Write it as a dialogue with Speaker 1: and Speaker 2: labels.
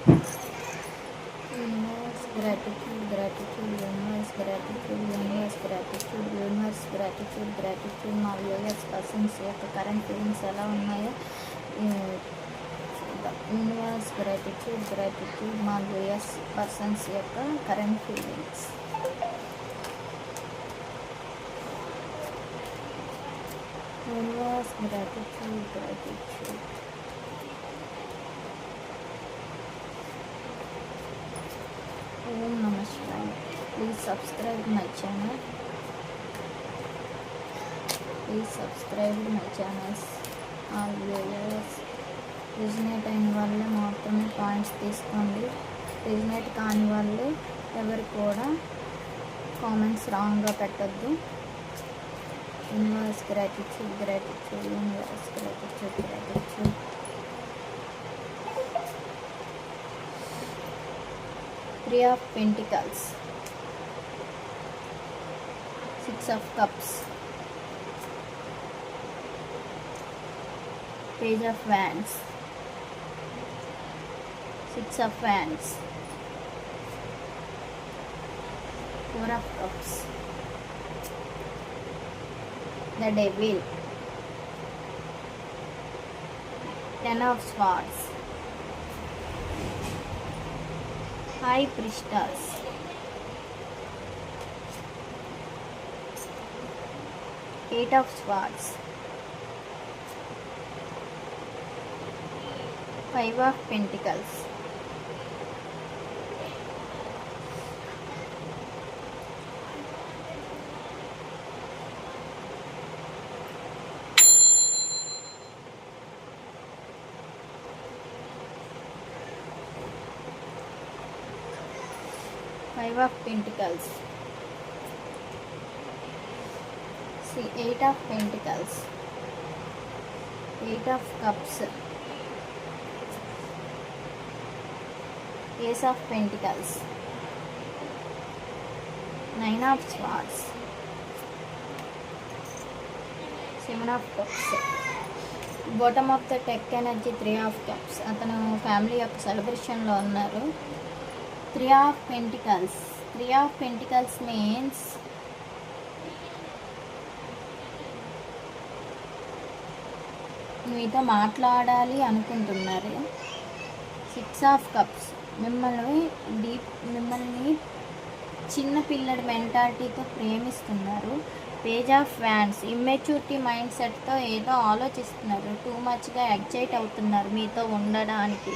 Speaker 1: Universe gratitude, gratitude, universe gratitude, universe gratitude, universe gratitude, gratitude. మా viewers persons యొక్క current feelings ఎలా ఉన్నాయో universe gratitude, gratitude. మా viewers persons యొక్క current feelings. Universe gratitude, gratitude. ఓం నమ శివాయ. Please subscribe my channel. Please subscribe my channels. All viewers resonate అయిన వాళ్ళే మాత్రమే పాయింట్స్ తీసుకోండి. రిజనేట్ కాని వాళ్ళు ఎవరు కూడా కామెంట్స్ రాంగ్గా పెట్టద్దు. Universe gratitude, gratitude, universe gratitude, gratitude. Three of Pentacles, Six of Cups, Page of Wands, Six of Wands, Four of Cups, the Devil, Ten of Swords, High Priestess, Eight of Swords, Five of Pentacles, Five of Pentacles. See, Eight of Pentacles, Eight of Cups, Ace of Pentacles, Nine of Swords, Seven of Cups. Bottom of the tech energy, three of cups. అతను family యొక్క సెలబ్రేషన్లో ఉన్నారు. Three of pentacles. Three of pentacles means మీతో మాట్లాడాలి అనుకుంటున్నారు. Six of cups మిమ్మల్ని చిన్న పిల్లడి మెంటాలిటీతో ప్రేమిస్తున్నారు. Page of wands, immaturity mind సెట్తో ఏదో ఆలోచిస్తున్నారు. టూ మచ్గా ఎగ్జైట్ అవుతున్నారు మీతో ఉండడానికి.